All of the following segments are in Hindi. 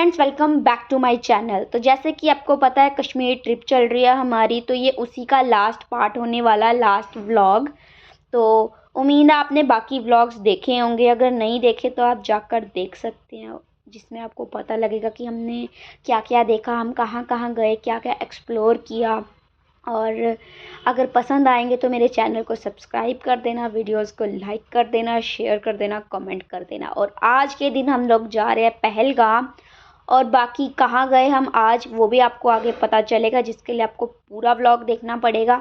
Friends, welcome back to my channel. तो जैसे कि आपको पता है कश्मीर ट्रिप चल रही है हमारी, तो ये उसी का लास्ट पार्ट होने वाला है, लास्ट व्लॉग। तो उम्मीद है आपने बाकी व्लॉग्स देखे होंगे, अगर नहीं देखे तो आप जाकर देख सकते हैं, जिसमें आपको पता लगेगा कि हमने क्या क्या देखा, हम कहाँ कहाँ गए, क्या क्या एक्सप्लोर किया। और अगर पसंद आएंगे तो मेरे चैनल को सब्सक्राइब कर देना, वीडियोस को लाइक कर देना, शेयर कर देना, कमेंट कर देना। और आज के दिन हम लोग जा रहे हैं पहलगाम, और बाकी कहाँ गए हम आज वो भी आपको आगे पता चलेगा, जिसके लिए आपको पूरा व्लॉग देखना पड़ेगा।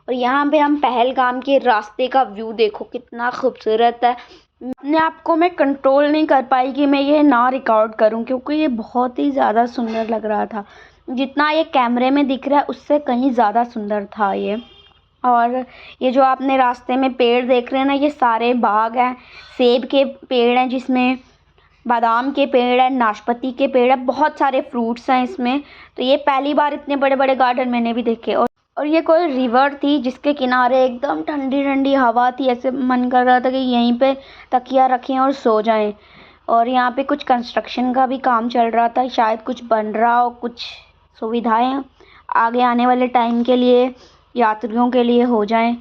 और यहाँ पे हम पहलगाम के रास्ते का व्यू देखो कितना खूबसूरत है। अपने आप को मैं कंट्रोल नहीं कर पाई कि मैं ये ना रिकॉर्ड करूँ, क्योंकि ये बहुत ही ज़्यादा सुंदर लग रहा था। जितना ये कैमरे में दिख रहा है उससे कहीं ज़्यादा सुंदर था ये। और ये जो आपने रास्ते में पेड़ देख रहे हैं ना, ये सारे बाग हैं, सेब के पेड़ हैं, जिसमें बादाम के पेड़ है, नाशपाती के पेड़ है, बहुत सारे फ्रूट्स हैं इसमें। तो ये पहली बार इतने बड़े बड़े गार्डन मैंने भी देखे। और ये कोई रिवर थी जिसके किनारे एकदम ठंडी ठंडी हवा थी, ऐसे मन कर रहा था कि यहीं पे तकिया रखें और सो जाएं। और यहाँ पे कुछ कंस्ट्रक्शन का भी काम चल रहा था, शायद कुछ बन रहा हो, कुछ सुविधाएं आगे आने वाले टाइम के लिए यात्रियों के लिए हो जाएं,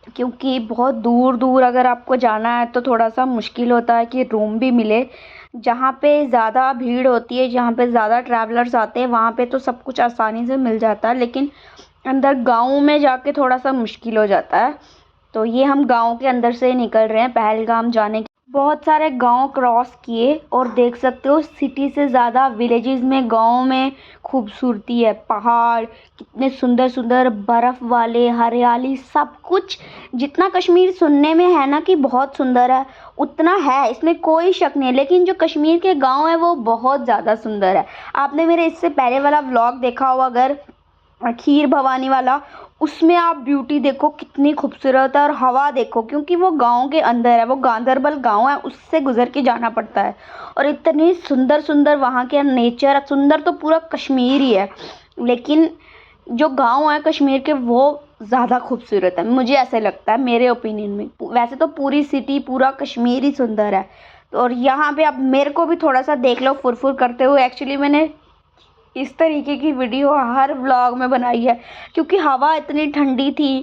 क्योंकि बहुत दूर दूर अगर आपको जाना है तो थोड़ा सा मुश्किल होता है कि रूम भी मिले। जहाँ पे ज़्यादा भीड़ होती है, जहाँ पे ज़्यादा ट्रैवलर्स आते हैं, वहाँ पे तो सब कुछ आसानी से मिल जाता है, लेकिन अंदर गाँव में जाके थोड़ा सा मुश्किल हो जाता है। तो ये हम गाँव के अंदर से निकल रहे हैं पहलगाम जाने के। बहुत सारे गांव क्रॉस किए और देख सकते हो सिटी से ज़्यादा विलेजेस में, गांव में खूबसूरती है। पहाड़ कितने सुंदर सुंदर, बर्फ़ वाले, हरियाली, सब कुछ। जितना कश्मीर सुनने में है ना कि बहुत सुंदर है, उतना है, इसमें कोई शक नहीं है। लेकिन जो कश्मीर के गांव है वो बहुत ज़्यादा सुंदर है। आपने मेरे इससे पहले वाला व्लॉग देखा हो अगर, खीर भवानी वाला, उसमें आप ब्यूटी देखो कितनी खूबसूरत है। और हवा देखो, क्योंकि वो गांव के अंदर है, वो गांधरबल गांव है, उससे गुजर के जाना पड़ता है। और इतनी सुंदर सुंदर वहाँ के नेचर, सुंदर तो पूरा कश्मीर ही है, लेकिन जो गांव है कश्मीर के वो ज़्यादा खूबसूरत है, मुझे ऐसे लगता है, मेरे ओपिनियन में। वैसे तो पूरी सिटी, पूरा कश्मीर ही सुंदर है। तो और यहाँ पे अब मेरे को भी थोड़ा सा देख लो फुरफुर करते हुए। एक्चुअली मैंने इस तरीके की वीडियो हर व्लॉग में बनाई है, क्योंकि हवा इतनी ठंडी थी,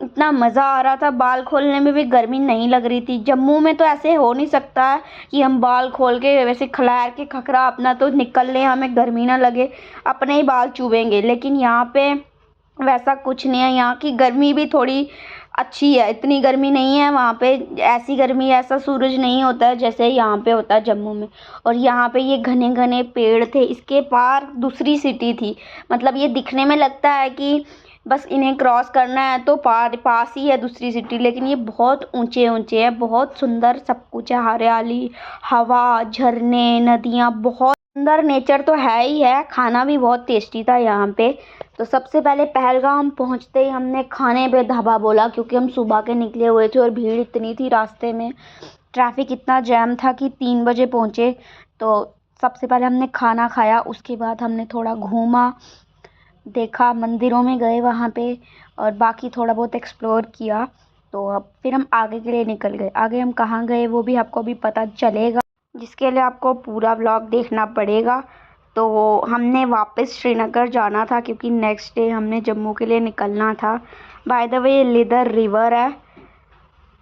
इतना मज़ा आ रहा था, बाल खोलने में भी गर्मी नहीं लग रही थी। जम्मू में तो ऐसे हो नहीं सकता है कि हम बाल खोल के वैसे खलैर के खखरा अपना तो निकल लें, हमें गर्मी ना लगे, अपने ही बाल चुभेंगे। लेकिन यहाँ पे वैसा कुछ नहीं है, यहाँ की गर्मी भी थोड़ी अच्छी है, इतनी गर्मी नहीं है वहाँ पे। ऐसी गर्मी, ऐसा सूरज नहीं होता है जैसे यहाँ पे होता है जम्मू में। और यहाँ पे ये घने घने पेड़ थे, इसके पार दूसरी सिटी थी। मतलब ये दिखने में लगता है कि बस इन्हें क्रॉस करना है तो पास ही है दूसरी सिटी, लेकिन ये बहुत ऊंचे ऊंचे है, बहुत सुंदर सब कुछ है, हरियाली, हवा, झरने, नदियाँ, बहुत सुंदर नेचर तो है ही है। खाना भी बहुत टेस्टी था यहाँ पे। तो सबसे पहले पहलगाम पहुँचते ही हमने खाने पे ढाबा बोला, क्योंकि हम सुबह के निकले हुए थे और भीड़ इतनी थी रास्ते में, ट्रैफिक इतना जैम था कि 3 बजे पहुँचे। तो सबसे पहले हमने खाना खाया, उसके बाद हमने थोड़ा घूमा, देखा, मंदिरों में गए वहाँ पे, और बाकी थोड़ा बहुत एक्सप्लोर किया। तो अब फिर हम आगे के लिए निकल गए। आगे हम कहाँ गए वो भी आपको अभी पता चलेगा, जिसके लिए आपको पूरा व्लॉग देखना पड़ेगा। तो हमने वापस श्रीनगर जाना था, क्योंकि नेक्स्ट डे हमने जम्मू के लिए निकलना था। बाय द वे, ये लिदर रिवर है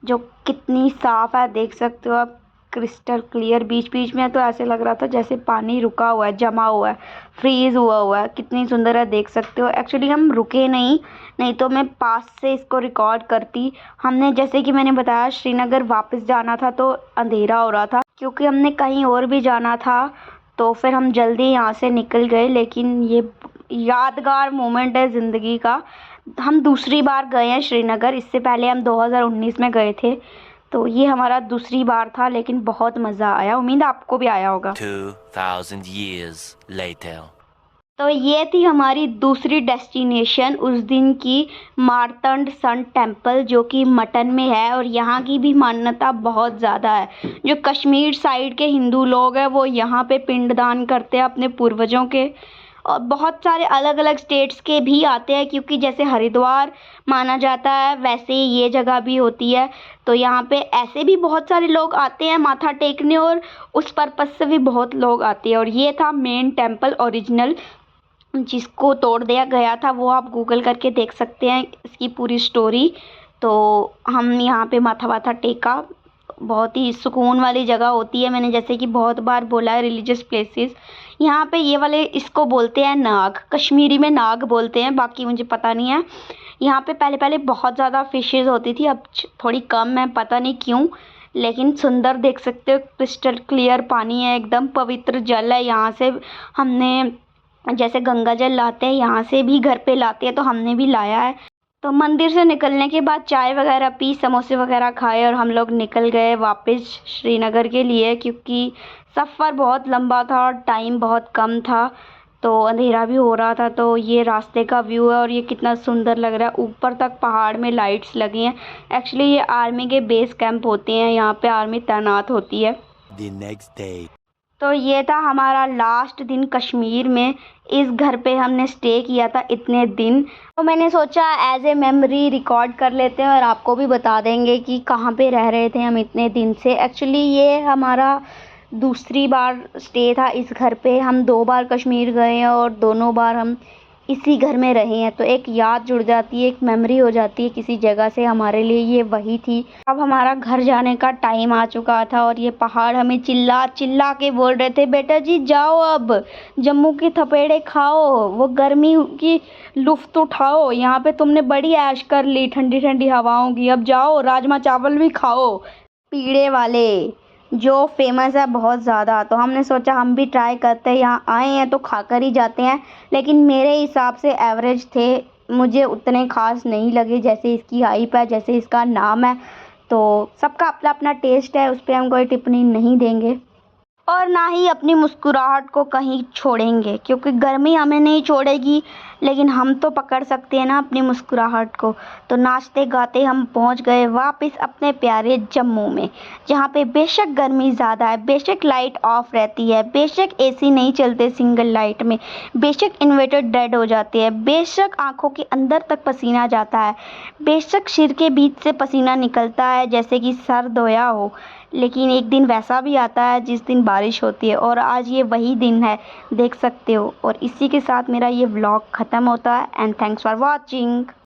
जो कितनी साफ़ है, देख सकते हो आप, क्रिस्टल क्लियर। बीच बीच में तो ऐसे लग रहा था जैसे पानी रुका हुआ है, जमा हुआ है, फ्रीज़ हुआ है। कितनी सुंदर है, देख सकते हो। एक्चुअली हम रुके नहीं तो मैं पास से इसको रिकॉर्ड करती। हमने, जैसे कि मैंने बताया, श्रीनगर वापस जाना था तो अंधेरा हो रहा था, क्योंकि हमने कहीं और भी जाना था, तो फिर हम जल्दी यहाँ से निकल गए। लेकिन ये यादगार मोमेंट है ज़िंदगी का। हम दूसरी बार गए हैं श्रीनगर, इससे पहले हम 2019 में गए थे। तो ये हमारा दूसरी बार था, लेकिन बहुत मज़ा आया, उम्मीद आपको भी आया होगा। 2000 years later. तो ये थी हमारी दूसरी डेस्टिनेशन उस दिन की, मार्तंड सन टेम्पल, जो कि मटन में है। और यहाँ की भी मान्यता बहुत ज़्यादा है। जो कश्मीर साइड के हिंदू लोग हैं वो यहाँ पे पिंडदान करते हैं अपने पूर्वजों के, और बहुत सारे अलग अलग स्टेट्स के भी आते हैं, क्योंकि जैसे हरिद्वार माना जाता है वैसे ही ये जगह भी होती है। तो यहाँ पे ऐसे भी बहुत सारे लोग आते हैं माथा टेकने, और उस पर्पज़ से भी बहुत लोग आते हैं। और ये था मेन टेम्पल ओरिजिनल, जिसको तोड़ दिया गया था, वो आप गूगल करके देख सकते हैं इसकी पूरी स्टोरी। तो हम यहाँ पे माथा वाथा टेका, बहुत ही सुकून वाली जगह होती है। मैंने जैसे कि बहुत बार बोला है, रिलीजियस प्लेसेस यहाँ पे ये वाले इसको बोलते हैं नाग, कश्मीरी में नाग बोलते हैं, बाकी मुझे पता नहीं है। यहाँ पे पहले पहले बहुत ज़्यादा फिशेस होती थी, अब थोड़ी कम है, पता नहीं क्यों, लेकिन सुंदर देख सकते हो, क्रिस्टल क्लियर पानी है, एकदम पवित्र जल है। यहाँ से हमने जैसे गंगा जल लाते हैं, यहाँ से भी घर पे लाते हैं, तो हमने भी लाया है। तो मंदिर से निकलने के बाद चाय वगैरह पी, समोसे वगैरह खाए, और हम लोग निकल गए वापस श्रीनगर के लिए, क्योंकि सफ़र बहुत लंबा था और टाइम बहुत कम था, तो अंधेरा भी हो रहा था। तो ये रास्ते का व्यू है, और ये कितना सुंदर लग रहा है, ऊपर तक पहाड़ में लाइट्स लगी हैं। एक्चुअली ये आर्मी के बेस कैंप होते हैं, यहाँ पे आर्मी तैनात होती है। The next day. तो ये था हमारा लास्ट दिन कश्मीर में। इस घर पे हमने स्टे किया था इतने दिन, तो मैंने सोचा एज ए मेमोरी रिकॉर्ड कर लेते हैं और आपको भी बता देंगे कि कहाँ पे रह रहे थे हम इतने दिन से। एक्चुअली ये हमारा दूसरी बार स्टे था इस घर पे। हम 2 बार कश्मीर गए हैं और दोनों बार हम इसी घर में रहे हैं, तो एक याद जुड़ जाती है, एक मेमोरी हो जाती है किसी जगह से। हमारे लिए ये वही थी। अब हमारा घर जाने का टाइम आ चुका था, और ये पहाड़ हमें चिल्ला चिल्ला के बोल रहे थे, बेटा जी जाओ, अब जम्मू की थपेड़े खाओ, वो गर्मी की लुफ्त उठाओ, यहाँ पे तुमने बड़ी ऐश कर ली ठंडी ठंडी हवाओं की, अब जाओ राजमा चावल भी खाओ पीड़े वाले, जो फेमस है बहुत ज़्यादा। तो हमने सोचा हम भी ट्राई करते हैं, यहाँ आए हैं तो खाकर ही जाते हैं। लेकिन मेरे हिसाब से एवरेज थे, मुझे उतने ख़ास नहीं लगे जैसे इसकी हाइप है, जैसे इसका नाम है। तो सबका अपना अपना टेस्ट है, उस पर हम कोई टिप्पणी नहीं देंगे, और ना ही अपनी मुस्कुराहट को कहीं छोड़ेंगे, क्योंकि गर्मी हमें नहीं छोड़ेगी, लेकिन हम तो पकड़ सकते हैं ना अपनी मुस्कुराहट को। तो नाचते गाते हम पहुंच गए वापस अपने प्यारे जम्मू में, जहां पे बेशक गर्मी ज़्यादा है, बेशक लाइट ऑफ रहती है, बेशक एसी नहीं चलते सिंगल लाइट में, बेशक इन्वर्टर डेड हो जाते हैं, बेशक आंखों के अंदर तक पसीना जाता है, बेशक सिर के बीच से पसीना निकलता है जैसे कि सर धोया हो। लेकिन एक दिन वैसा भी आता है जिस दिन बारिश होती है, और आज ये वही दिन है, देख सकते हो। और इसी के साथ मेरा ये व्लॉग ख़त्म होता है, एंड थैंक्स फॉर वॉचिंग।